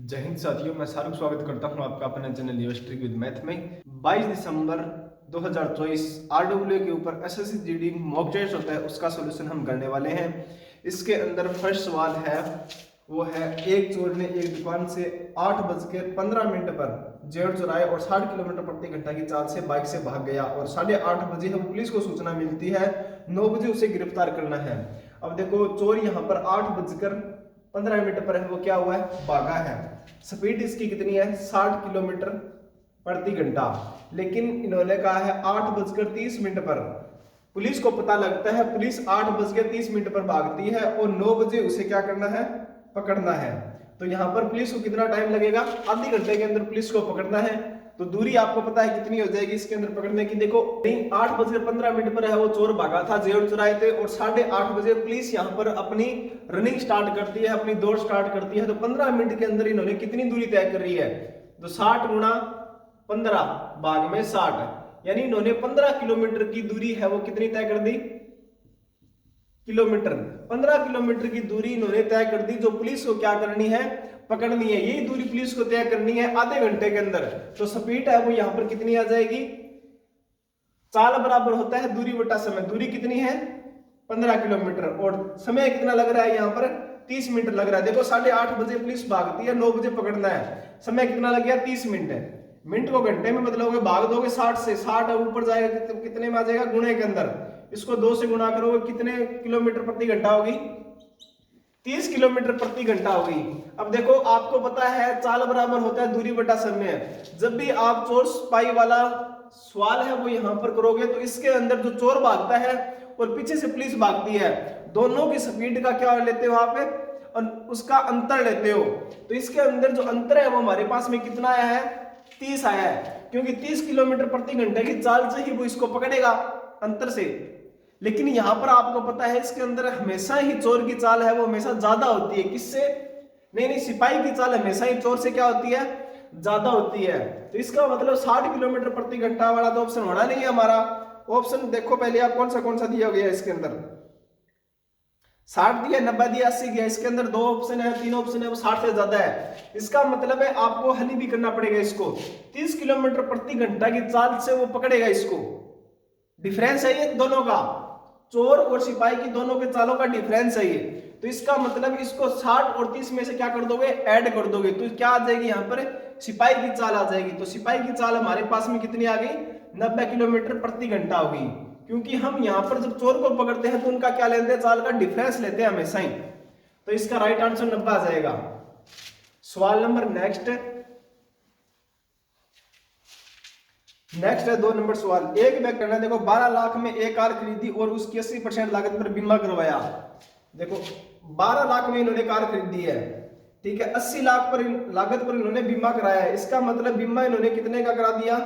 जय हिंद साथियों, मैं शाहरुख स्वागत करता हूं आपका अपने चैनल यूस्ट्रिक विद मैथ में। 22 दिसंबर 2024 आरडब्ल्यू के ऊपर एसएससी जीडी मॉक टेस्ट होता है, उसका सॉल्यूशन हम करने वाले हैं। इसके अंदर फर्स्ट सवाल है, वो है एक चोर ने एक दुकान से 8:15 पर जेवर चुराए और 60 किलोमीटर प्रति घंटा की चाल से बाइक से भाग गया और 8:30 बजे हम पुलिस को सूचना मिलती है, 9 बजे उसे गिरफ्तार करना है। अब देखो, चोर यहाँ पर 8:15 पर है, वो क्या हुआ है, भागा है। स्पीड इसकी कितनी है, 60 किलोमीटर प्रति घंटा। लेकिन इन्होंने कहा है 8:30 पर पुलिस को पता लगता है, पुलिस 8:30 पर भागती है और 9 बजे उसे क्या करना है, पकड़ना है। तो यहाँ पर पुलिस को कितना टाइम लगेगा, आधे घंटे के अंदर पुलिस को पकड़ना है। तो दूरी आपको पता है कितनी हो जाएगी इसके अंदर पकड़ने की। देखो 8:15 पर है, वो चोर भागा था, जेवर चुराए थे और 8:30 बजे पुलिस यहाँ पर अपनी रनिंग स्टार्ट करती है, अपनी दौड़ स्टार्ट करती है। तो 15 मिनट के अंदर इन्होंने कितनी दूरी तय कर रही है, तो 60 गुणा 15 भाग में 60, यानी इन्होंने 15 किलोमीटर की दूरी है वो कितनी तय कर दी, किलोमीटर। 15 किलोमीटर की दूरी इन्होंने तय कर दी, जो पुलिस को क्या करनी है, पकड़नी है। यही दूरी पुलिस को तय करनी है आधे घंटे के अंदर। तो स्पीड है वो यहाँ पर कितनी आ जाएगी, चाल बराबर होता है दूरी बटा समय। दूरी कितनी है, 15 किलोमीटर, और समय कितना लग रहा है यहाँ पर, 30 मिनट लग रहा है। देखो 8:30 बजे पुलिस भागती है, 9 बजे पकड़ना है, समय कितना लग गया, 30 मिनट है। मिनट को घंटे में बदलोगे, भाग दोगे 60 से, 60 ऊपर जाएगा कितने में आ जाएगा, गुणे के अंदर। इसको 2 से गुणा करोगे, कितने किलोमीटर प्रति घंटा होगी, 30 किलोमीटर प्रति घंटा होगी। अब देखो आपको पता है चाल बराबर होता है दूरी बटा समय। जब भी आप चोर सिपाही वाला सवाल है वो यहाँ पर करोगे, तो इसके अंदर जो चोर भागता है और पीछे से पुलिस भागती है, दोनों की स्पीड का क्या लेते हो आप, उसका अंतर लेते हो। तो इसके अंदर जो अंतर है वो हमारे पास में कितना आया है, 30 आया है, क्योंकि 30 किलोमीटर प्रति घंटे की चाल से ही वो इसको पकड़ेगा अंतर से। लेकिन यहां पर आपको पता है इसके अंदर हमेशा ही चोर की चाल है वो हमेशा ज्यादा होती है, किससे, नहीं, सिपाही की चाल हमेशा ही चोर से क्या होती है, ज्यादा होती है। तो इसका मतलब 60 किलोमीटर प्रति घंटा वाला तो ऑप्शन होना नहीं है हमारा। ऑप्शन देखो पहले आप कौन सा दिया गया इसके अंदर, 60 दिया, 90 दिया, 80 दिया। इसके अंदर 2 ऑप्शन है, 3 ऑप्शन है, वो 60 से ज्यादा है। इसका मतलब है आपको हल भी करना पड़ेगा इसको। 30 किलोमीटर प्रति घंटा की चाल से वो पकड़ेगा इसको। डिफरेंस है ये दोनों का, चोर और सिपाही की दोनों के चालों का डिफरेंस है ये। तो इसका मतलब इसको 60 और 30 में से क्या कर दोगे, ऐड कर दोगे, तो क्या आ जाएगी यहाँ पर, सिपाही की चाल आ जाएगी। तो सिपाही की चाल हमारे पास में कितनी आ गई, 90 किलोमीटर प्रति घंटा होगी। क्योंकि हम यहाँ पर जब चोर को पकड़ते हैं तो उनका क्या लेते हैं, चाल का डिफरेंस लेते हैं हमेशा ही। तो इसका राइट आंसर 90 आ जाएगा। सवाल नंबर नेक्स्ट है 2 नंबर सवाल। एक व्यक्ति ने देखो 12 लाख में एक कार खरीदी और उसकी 80% लागत पर बीमा करवाया। देखो 12 लाख में इन्होंने कार खरीदी है, ठीक है, 80 लाख पर लागत पर इन्होंने बीमा कराया है। इसका मतलब बीमा इन्होंने कितने का करा दिया,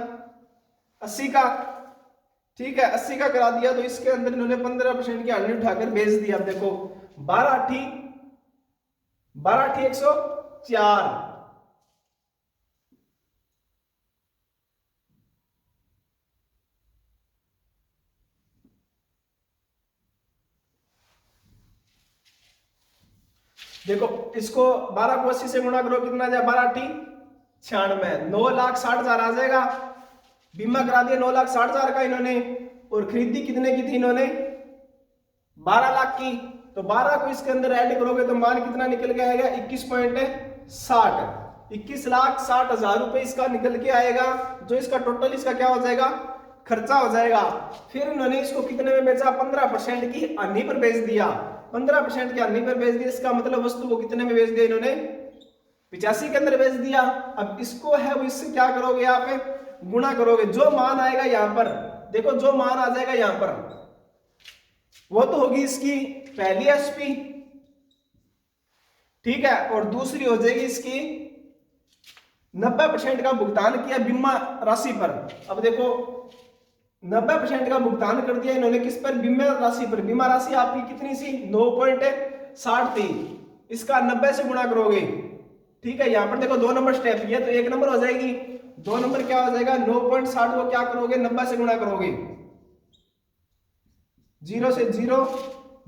80 का, ठीक है, 80 का करा दिया। तो इसके अंदर इन्होंने 15% की हानि उठाकर बेच दिया। अब देखो 12 8 104, देखो इसको 12 को 80 से गुणा करो, कितना आ जाए, 12 8 96, 9,60,000 आ जाएगा। बीमा करा दिया 9,60,000 का इन्होंने, और खरीदी कितने की थी इन्होंने, 12 लाख की। तो 12 को इसके अंदर ऐड करोगे तो मान कितना निकल के आएगा, 21.60, 21,60,000 रुपए इसका निकल के आएगा। जो इसका टोटल इसका क्या हो जाएगा, खर्चा हो जाएगा। फिर इन्होंने इसको कितने में बेचा, 15% की हानि पर बेच दिया। 15% की हानि पर बेच दिया, इसका मतलब वस्तु को कितने में बेच दिया इन्होंने, 85 के अंदर बेच दिया। अब इसको है वो इससे क्या करोगे आप, गुणा करोगे। जो मान आएगा यहां पर, देखो जो मान आ जाएगा यहां पर, वो तो होगी इसकी पहली एसपी, ठीक है, और दूसरी हो जाएगी इसकी 90% का भुगतान किया बीमा राशि पर। अब देखो 90% का भुगतान कर दिया इन्होंने किस पर, बीमा राशि पर। बीमा राशि आपकी कितनी सी, 9.60 थी, इसका 90 से गुणा करोगे, ठीक है। यहां पर देखो 2 नंबर स्टेप, ये तो 1 नंबर हो जाएगी, 2 नंबर क्या हो जाएगा, 9.60 को क्या करोगे, 90 से गुणा करोगे, 0 से 0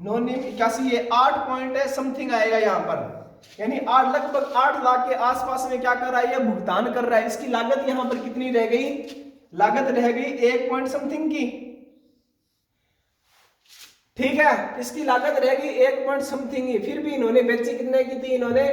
9 81, ये 8 पॉइंट है समथिंग आएगा यहाँ पर। यानी लगभग 8 लाख के आसपास में क्या कर रहा है, ये भुगतान कर रहा है। इसकी लागत यहां पर कितनी रह गई, लागत रह गई 1 पॉइंट समथिंग की, ठीक है, इसकी लागत रह गई 1 पॉइंट समथिंग की। फिर भी इन्होंने बेची कितने की थी, इन्होंने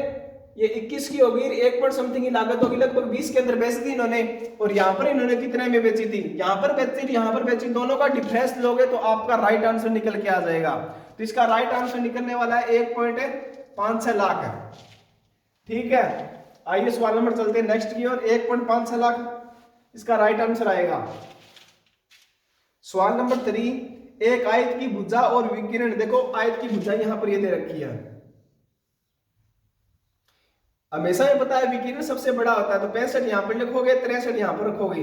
ये 21 की होगी, 1 पॉइंट समथिंग की लागत होगी, लगभग 20 के अंदर बेची थी इन्होंने। और यहाँ पर इन्होंने कितने में बेची थी, यहाँ पर बेची थी, यहाँ पर बेची, दोनों का डिफरेंस लोगे तो आपका राइट आंसर निकल के आ जाएगा। तो इसका राइट आंसर निकलने वाला है 1.56 लाख है, ठीक है। आइए सवाल नंबर चलते हैं नेक्स्ट की ओर। 1.56 लाख इसका राइट आंसर आएगा। सवाल नंबर 3, एक आयत की भुजा और विकिरण, देखो आयत की भुजा यहां पर ये दे रखी है, हमेशा ये पता है विकिरण सबसे बड़ा होता है, तो 65 यहां पर लिखोगे, 63 यहां पर रखोगे,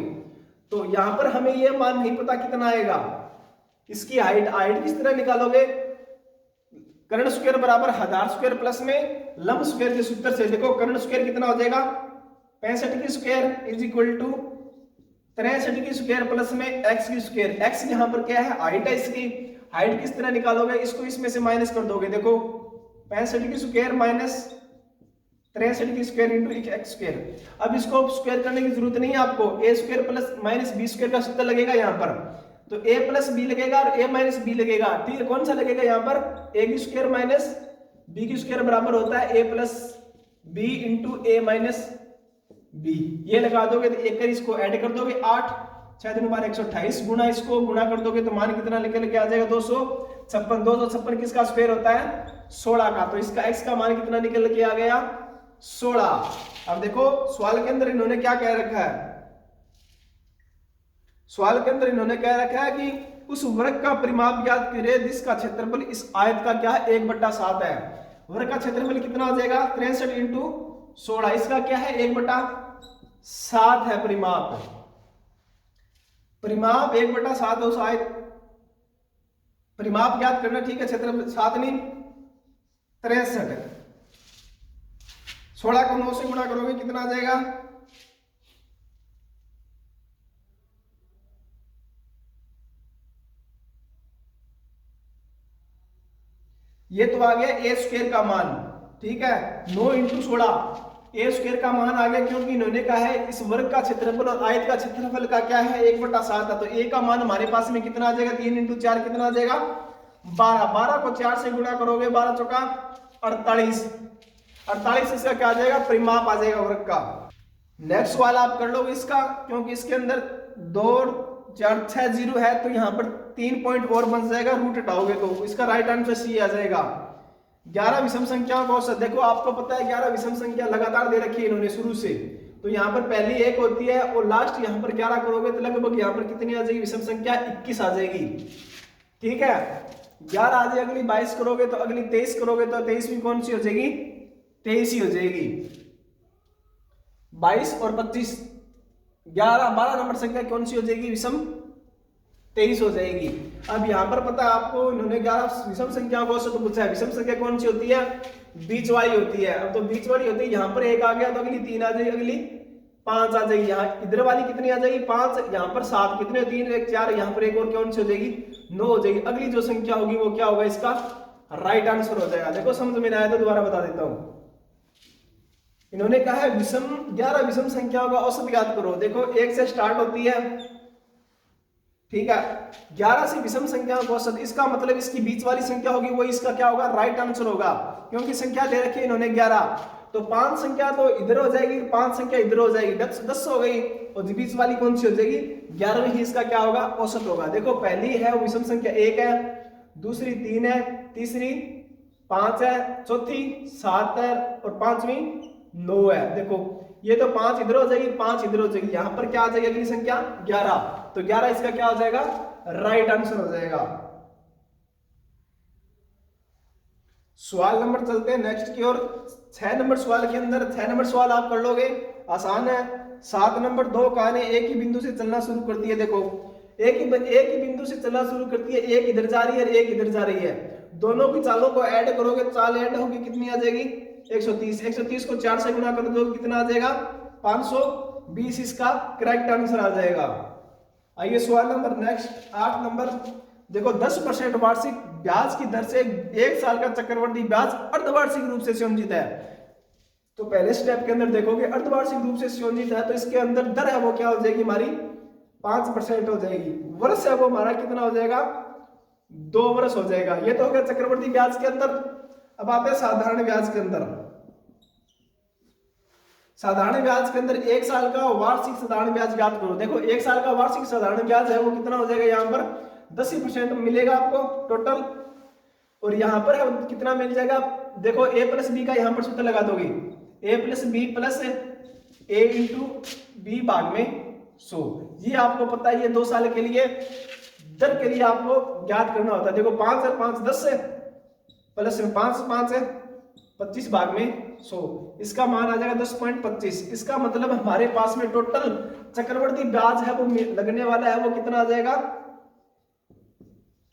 तो यहां पर हमें ये मान नहीं पता कितना आएगा। इसकी हाइट किस तरह निकालोगे, कर्ण स्क्वायर बराबर आधार स्क्वायर प्लस में लंब स्क्वायर के सूत्र से। देखो कर्ण स्क्वायर कितना हो जाएगा, 65 की स्क्वायर इज इक्वल टू 63 की स्क्वायर प्लस में x की स्क्वायर। x यहां पर क्या है, हाइट है इसकी, हाइट किस तरह निकालोगे, इसको इसमें से माइनस कर दोगे। देखो 65 की स्क्वायर माइनस 63 की स्क्वायर इंटू x स्क्वायर। अब इसको स्क्वायर करने की जरूरत नहीं है आपको, a square plus minus b square का सूत्र लगेगा यहाँ पर, तो a प्लस b लगेगा और a माइनस b लगेगा, ठीक है। कौन सा लगेगा यहाँ पर, a की स्क्वायर माइनस b की स्क्वायर बराबर होता है a plus b into a minus b, ये लगा दोगे तो एक कर इसको ऐड कर दोगे, 8 6 दिन बार 128 गुना इसको गुना कर दोगे तो मान कितना निकल के आ जाएगा, 256। 256 किसका स्क्वायर होता है, 16 का, तो इसका x का मान कितना निकल के आ गया, 16। अब देखो सवाल के अंदर इन्होंने क्या कह रखा है, सवाल के अंदर इन्होंने कह रखा है कि उस वर्ग का परिमाप ज्ञात करें जिसका क्षेत्रफल इस आयत का क्या है, 1/7 है। वर्ग का क्षेत्रफल कितना हो जाएगा, 63 इंटू 16, इसका क्या है 1/7 है परिमाप, परिमाप 1/7 है उस आयत, परिमाप ज्ञात करना, ठीक है। क्षेत्रफल 7 नहीं 63, 16 को 9 से गुणा करोगे कितना आ जाएगा, ये तो आ गया a स्क्वायर का मान, ठीक है। 9 इंटू 16 a स्क्वायर का मान आ गया, क्योंकि इन्होंने कहा है इस वर्ग का क्षेत्रफल और आयत का क्षेत्रफल का क्या है 1/7 है, तो a का मान हमारे पास में कितना आ जाएगा, 3 इंटू 4 कितना आ जाएगा 12। 12 को 4 से गुणा करोगे 12 चौका 48, 48 इसका क्या आ जाएगा, परिमाप आ जाएगा वर्ग का। नेक्स्ट सवाल आप कर लोगे इसका, क्योंकि इसके अंदर 2 4 6 0 है, तो यहाँ पर 3 पॉइंट और बन जाएगा, रूट हटाओगे तो इसका राइट आंसर सी आ जाएगा। 11 विषम संख्याओं का औसत, देखो आपको पता है 11 विषम संख्या लगातार दे रखी है इन्होंने शुरू से, तो यहाँ पर पहली 1 होती है और लास्ट यहाँ पर 11 करोगे तो लगभग यहाँ पर कितनी आ जाएगी विषम संख्या, 21 आ जाएगी, ठीक है। 11 आ जाएगी, अगली 22 करोगे तो अगली 23 करोगे तो 23वीं कौन सी हो जाएगी, 23 ही हो जाएगी। 22 और 25 11 12 नंबर संख्या कौन सी हो जाएगी, विषम 23 हो जाएगी। अब यहाँ पर पता है आपको इन्होंने 11 विषम संख्या को औसत पूछा है, विषम संख्या कौन सी होती है, बीच वाली होती है। अब तो बीच वाली होती है, यहाँ पर 1 आ गया तो अगली 3 आ जाएगी, अगली 5 आ जाएगी, यहाँ इधर वाली कितनी आ जाएगी 5, यहाँ पर 7, कितने 3 1 4, यहाँ पर एक और कौन सी हो जाएगी 9 हो जाएगी। अगली जो संख्या होगी वो क्या होगा, इसका राइट आंसर हो जाएगा। देखो समझ में आया तो दोबारा बता देता हूँ। इन्होंने कहा है 11 विषम संख्याओं का औसत ज्ञात करो। देखो 1 से स्टार्ट होती है, ठीक है, 11 से विषम संख्याओं का औसत, इसका मतलब इसकी बीच वाली संख्या होगी वो इसका क्या होगा, राइट आंसर होगा, क्योंकि संख्या दे रखी है इन्होंने 11, तो 5 संख्या तो इधर हो जाएगी, 5 संख्या इधर हो जाएगी, 10 हो गई, और बीच वाली कौन सी हो जाएगी 11वीं ही इसका क्या होगा, औसत होगा। देखो पहली है वो विषम संख्या 1 है, दूसरी 3 है, तीसरी 5 है, चौथी 7 है और 5वीं 9 है। देखो ये तो 5 इधर हो जाएगी, 5 इधर हो जाएगी, यहां पर क्या आ जाएगी अगली संख्या 11, तो 11 इसका क्या हो जाएगा, राइट आंसर हो जाएगा। सवाल नंबर चलते हैं नेक्स्ट की ओर। 6 नंबर सवाल के अंदर 6 नंबर सवाल आप कर लोगे, आसान है। 7 नंबर 2 कहानी एक ही बिंदु से चलना शुरू करती है। देखो एक ही बिंदु से चलना शुरू करती है, एक इधर जा रही है और एक इधर जा रही है, दोनों की चालों को ऐड करोगे, चाल ऐड होगी कितनी आ जाएगी 130, 130 को 4 से गुना कर दो कितना आ जाएगा 520, इसका करेक्ट आंसर आ जाएगा। आइए सवाल नंबर नेक्स्ट 8 नंबर। देखो 10% वार्षिक ब्याज की दर से 1 साल का चक्रवृद्धि ब्याज अर्धवार्षिक रूप से संयोजित है। तो पहले स्टेप के अंदर देखोगे अर्धवार्षिक रूप से संयोजित है, तो इसके अंदर दर है वो क्या हो जाएगी हमारी 5% हो जाएगी। वर्ष है वो हमारा कितना हो जाएगा 2 वर्ष हो जाएगा। ये तो हो गया चक्रवृद्धि ब्याज के अंदर। अब आते हैं साधारण ब्याज के अंदर। साधारण ब्याज के अंदर 1 साल का वार्षिक साधारण ब्याज ज्ञात करो। देखो 1 साल का वार्षिक साधारण ब्याज है वो कितना हो जाएगा, यहाँ पर 10% मिलेगा आपको टोटल, और यहाँ पर कितना मिल जाएगा, देखो a प्लस बी का यहाँ पर सूत्र लगा दोगे, a plus B plus A into B भाग में 100। ये आपको पता है, ये 2 साल के लिए दर के लिए आपको ज्ञात करना होता है। देखो 5 और 5 10 है, प्लस में 5 5 है 25 भाग में 100, इसका मान आ जाएगा 10.25। इसका मतलब हमारे पास में टोटल चक्रवृद्धि ब्याज है वो लगने वाला है वो कितना आ जाएगा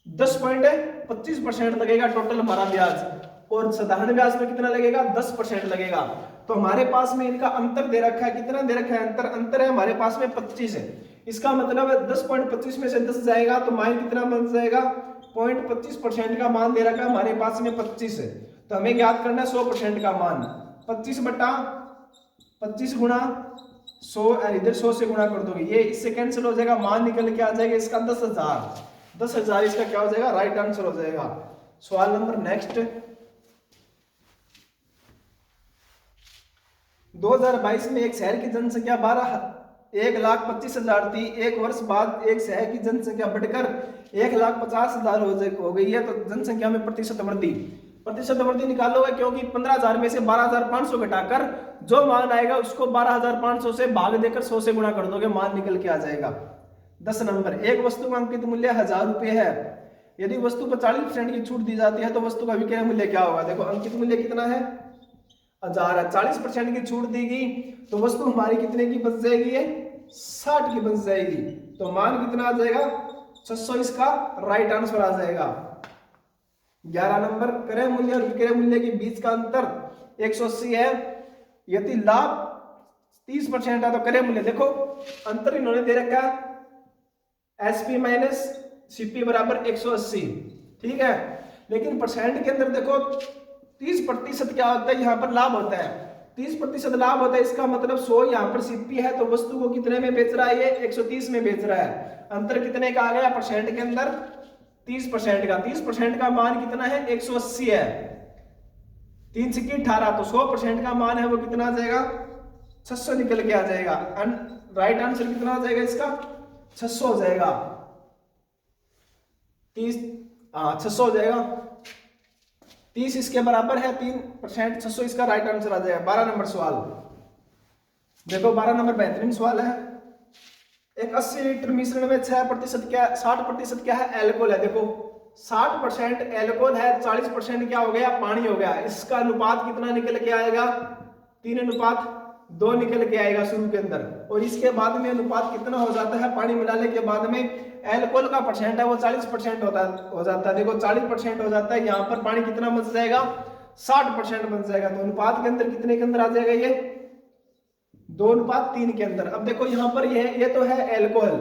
10.25% लगेगा टोटल हमारा ब्याज, और साधारण ब्याज में कितना लगेगा 10% लगेगा। तो हमारे पास में इनका अंतर दे रखा है, कितना दे रखा है अंतर है हमारे पास में 25 है। इसका मतलब 10.25 में से 10 जाएगा तो मान कितना बन जाएगा 0.25% का मान दे रखा है हमारे पास में 25 है। तो हमें ज्ञात करना है 100% का मान, 25 गुणा 100, इधर 100 से गुणा कर दोगे, ये इससे कैंसिल हो जाएगा, मान निकल के आ जाएगा इसका 10,000 इसका क्या हो जाएगा राइट आंसर हो जाएगा। सवाल नंबर नेक्स्ट, 2022 में एक शहर की जनसंख्या 1,25,000 थी। 1 वर्ष बाद एक शहर की जनसंख्या बढ़कर 1,50,000 हो गई है। तो जनसंख्या में प्रतिशत वृद्धि निकालोगे, क्योंकि 15,000 में से 12,500 घटाकर जो मान आएगा उसको 12,500 से भाग देकर 100 से गुणा कर दोगे, मान निकल के आ जाएगा। 10 नंबर, एक वस्तु का अंकित मूल्य 1,000 रुपए है। यदि वस्तु पर 40% की छूट दी जाती है तो वस्तु का विक्रय मूल्य क्या होगा। देखो अंकित मूल्य कितना है 1,000 है, 40% की छूट दी गई तो वस्तु हमारी कितने की बच जाएगी 60 की बच जाएगी। तो मान कितना आ जाएगा 600, इसका राइट आंसर आ जाएगा। 11 नंबर, क्रय मूल्य और विक्रय मूल्य के बीच का अंतर 180 है। यदि लाभ 30% है तो क्रय मूल्य, देखो अंतर इन्होंने दे रखा एसपी माइनस सीपी बराबर 180, ठीक है। लेकिन परसेंट के अंदर देखो 30% क्या होता है, यहाँ पर लाभ होता है, 30% लाभ होता है। इसका मतलब 100 यहाँ पर सीपी है तो वस्तु को कितने में बेच रहा है ये 130 में बेच रहा है। अंतर कितने का आ गया परसेंट के अंदर 30% का। 30% का मान कितना है 180 है, 3 से 18 तो 100% का मान है वो कितना आ जाएगा 600 निकल के आ जाएगा। राइट आंसर कितना आ जाएगा इसका 600 हो जाएगा। 600 हो जाएगा, 30 इसके बराबर है 3%, 600 इसका राइट आंसर आ जाएगा। 12 नंबर सवाल देखो, 12 नंबर बेहतरीन सवाल है। एक 80 लीटर मिश्रण में 60% क्या है एल्कोहल है। देखो 60% एल्कोहल है, 40% क्या हो गया पानी हो गया। इसका अनुपात कितना निकल के आएगा 3:2 निकल के आएगा शुरू के अंदर, और इसके बाद में अनुपात कितना हो जाता है पानी मिलाने के बाद में एल्कोहल का परसेंट है वो 40% हो जाता है। देखो 40% हो जाता है, यहाँ पर पानी कितना बच जाएगा 60% बच जाएगा। तो अनुपात के अंदर कितने के अंदर आ जाएगा ये 2:3 के अंदर। अब देखो यहाँ पर ये तो है एल्कोहल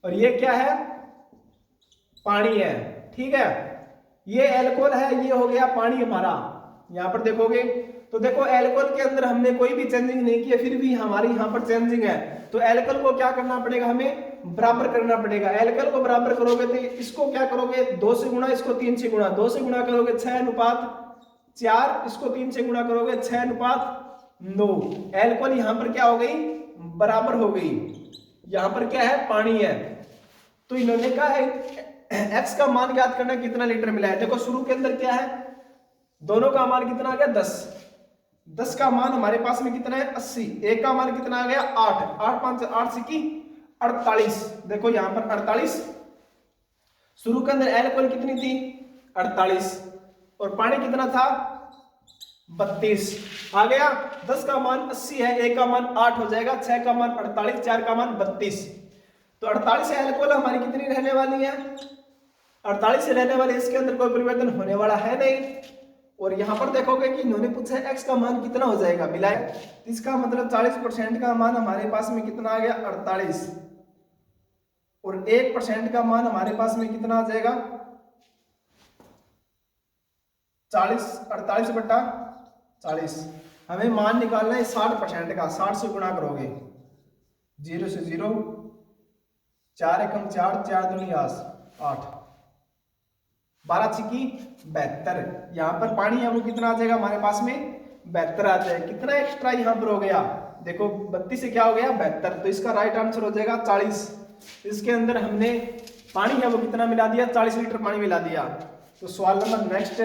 और ये क्या है पानी है, ठीक है। ये एल्कोहल है, ये हो गया पानी हमारा। यहाँ पर देखोगे तो देखो एल्कोहल के अंदर हमने कोई भी चेंजिंग नहीं किया, फिर भी हमारी यहाँ पर चेंजिंग है। तो एल्कोहल को क्या करना पड़ेगा हमें बराबर करना पड़ेगा। एल्कोहल को बराबर करोगे तो इसको क्या करोगे 2 से गुणा, इसको 3 से गुणा, 2 से गुणा करोगे 6:4, इसको 3 से गुणा करोगे 6:9। एल्कोहल यहाँ पर क्या हो गई बराबर हो गई, यहाँ पर क्या है पानी है। तो इन्होंने कहा है एक्स का मान ज्ञात करना कितना लीटर मिला है। देखो शुरू के अंदर क्या है दोनों का मान कितना आ गया 10 का मान हमारे पास में कितना है 80, एक का मान कितना आ गया 8 5 8 से की 48। देखो यहाँ पर 48 शुरू के अंदर एल्कोहल कितनी थी 48 और पानी कितना था 32 आ गया। 10 का मान 80 है, एक का मान 8 हो जाएगा, 6 का मान 48, 4 का मान 32। तो 48 एल्कोहल हमारी कितनी रहने वाली है 48 से रहने वाली, इसके अंदर कोई परिवर्तन होने वाला है नहीं। और यहाँ पर देखोगे कि इन्होंने पूछा है x का मान कितना हो जाएगा मिलाए, इसका मतलब 40% का मान हमारे पास में कितना आ गया 48 और 1% का मान हमारे पास में कितना आ जाएगा 48 बटा 40। हमें मान निकालना है 60% का। 60 से गुणा करोगे, 0 से 0, 4 एकम 4, 4 दूनी 8, 12 छिकी 72। यहाँ पर पानी है वो कितना आ जाएगा हमारे पास में, 72 आ जाएगा। कितना एक्स्ट्रा यहाँ पर हो गया, देखो 32 से क्या हो गया 72, तो इसका राइट आंसर हो जाएगा 40। इसके अंदर हमने पानी है वो कितना मिला दिया, 40 लीटर पानी मिला दिया। तो सवाल नंबर नेक्स्ट,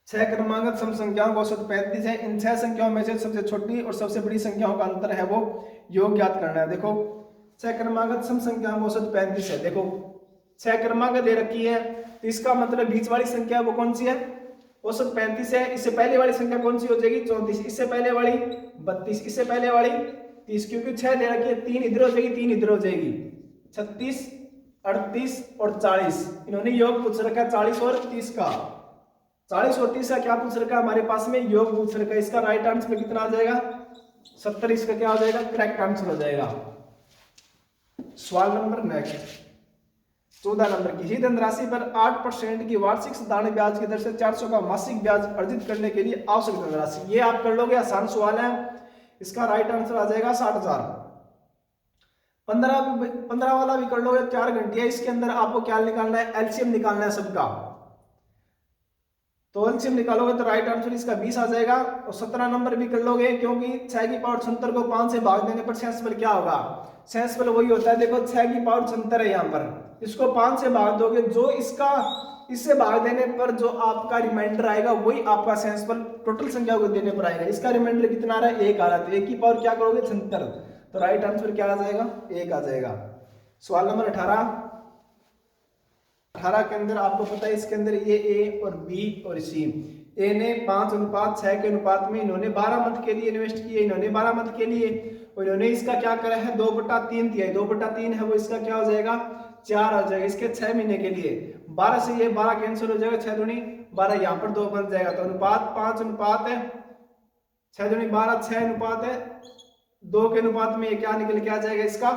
6 क्रमांकित सम संख्याओं का औसत 35 है। इन 6 संख्याओं में से सबसे छोटी और सबसे बड़ी संख्याओं का अंतर है वो योग ज्ञात करना है। देखो 6 क्रमांकित सम संख्याओं का औसत 35 है। देखो 6 क्रमांक दे रखी है, तो इसका मतलब बीच वाली संख्या वो कौन सी है, औसत 35 है। इससे पहले वाली संख्या कौन सी हो जाएगी, 34। इससे पहले वाली 32, इससे पहले वाली 30, क्योंकि 6 दे रखी है, 3 इधर हो जाएगी, 3 इधर हो जाएगी, 36, 38 और 40। इन्होंने योग पूछ रखा है 40 और 30 का। 40 और 30 का क्या पूछ रखा है हमारे पास में, योग पूछ रखा है। इसका राइट आंसर कितना आ जाएगा, 70। इसका क्या हो जाएगा, करेक्ट आंसर हो जाएगा। सवाल नंबर नेक्स्ट 14 नंबर, किसी धनराशि पर 8% की वार्षिक साधारण ब्याज की दर से 400 का मासिक ब्याज अर्जित करने के लिए आवश्यक धनराशि। ये आप कर लोगे, आसान सवाल है। इसका राइट आंसर आ जाएगा 60,000। 15 वाला भी कर लोगे, 4 घंटिया। इसके अंदर आपको क्या निकालना है, एलसीएम निकालना है सबका। तो एलसीएम निकालोगे तो राइट आंसर इसका 20 आ जाएगा। और 17 नंबर भी कर लोगे, क्योंकि 6 की पावर 76 को 5 से भाग देने पर शेषफल क्या होगा, शेषफल वही होता है। देखो 6 की पावर 76 है यहाँ पर, इसको 5 से भाग दोगे, जो इसका इससे भाग देने पर जो आपका रिमाइंडर आएगा वही आपका शेषफल टोटल संख्या को देने पर आएगा। इसका रिमाइंडर कितना आ रहा है, 1 आ रहा है, तो 1 की पावर क्या करोगे 76, तो राइट आंसर क्या आ जाएगा, 1 आ जाएगा। सवाल नंबर 18 के अंदर आपको पता है, इसके अंदर ये ए और बी और सी। ए ने 5:6 के अनुपात में इन्होंने 12 मंथ के लिए इन्वेस्ट किए, इन्होंने 12 मंथ के लिए, और इन्होंने इसका क्या करा है 2/3 दिया है। 2/3 है वो इसका क्या हो जाएगा, 4 आ जाएगा। इसके 6 महीने के लिए 12 से ये 12 कैंसिल हो जाएगा, 6 दूनी 12, यहाँ पर 2 बन जाएगा। तो अनुपात 5 अनुपात है 6 दूनी 12, 6 अनुपात है 2 के अनुपात में ये क्या निकल के आ जाएगा, इसका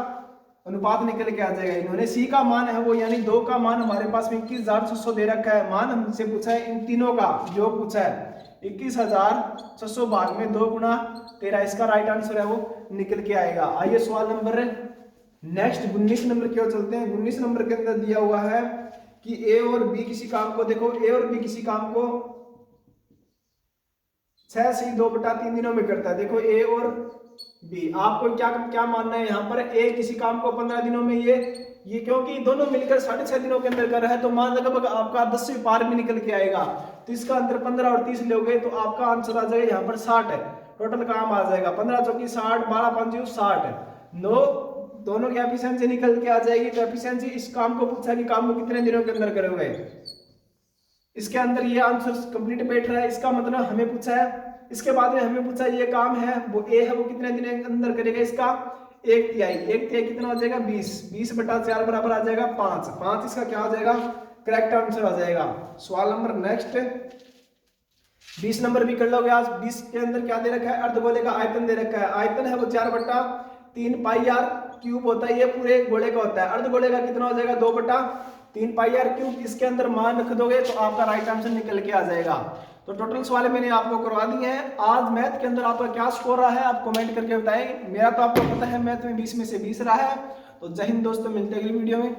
अनुपात निकल के आ जाएगा। इन्होंने सी का मान है वो, यानी 2 का मान हमारे पास में 21,600 दे रखा है। मान हमसे पूछा है इन तीनों का योग पूछा है, 21,600 भाग में 2 गुणा 13, इसका राइट आंसर है वो निकल के आएगा। आइए सवाल नंबर नेक्स्ट 19 नंबर की ओर चलते हैं। 19 नंबर के अंदर दिया हुआ है कि ए और बी किसी काम को, देखो ए और बी किसी काम को 6 से 2/3 दिनों में करता है। देखो ए और बी, आपको क्या मानना है यहाँ पर, ए किसी काम को 15 दिनों में, ये क्योंकि दोनों मिलकर 6.5 दिनों के अंदर कर रहा है, तो मान लगभग आपका 10 से पार में निकल के आएगा। तो इसका अंदर 15 और 30 लोगे तो आपका आंसर आ जाएगा यहाँ पर 60 है। टोटल काम आ जाएगा 15 चौकी 60, 12 5 60, 9 दोनों की एफिशिएंसी निकल के आ जाएगी। तो एफिशिएंसी इस काम को पूछा कि काम को कितने दिनों के अंदर करोगे, इसके अंदर ये आंसर कंप्लीट बैठ रहा है। इसका मतलब हमें पूछा है, इसके बाद में हमें पूछा ये काम है वो ए है वो कितने दिन के अंदर करेगा, इसका 1/3 कितना हो जाएगा 20/4 बराबर आ जाएगा 5 इसका क्या हो जाएगा, करेक्ट आंसर आ जाएगा। सवाल नंबर नेक्स्ट 20 नंबर भी कर लोगे आज। 20 के अंदर क्या दे रखा है, अर्धगोले का आयतन दे रखा है। आयतन है वो 4/3 पाई आर क्यूब होता है, ये पूरे गोले का होता है। अर्धगोले का कितना हो जाएगा 2/3 पाई आर क्यूब। इसके अंदर मान रख दोगे तो आपका राइट आंसर निकल के आ जाएगा। तो टोटल सवाल मैंने आपको करवा दिए हैं। आज मैथ के अंदर आपका क्या स्कोर रहा है आप कमेंट करके बताएं। मेरा तो आपको पता है मैथ में 20 में से 20 रहा है। तो जय हिंद दोस्तों, मिलते हैं अगली वीडियो में।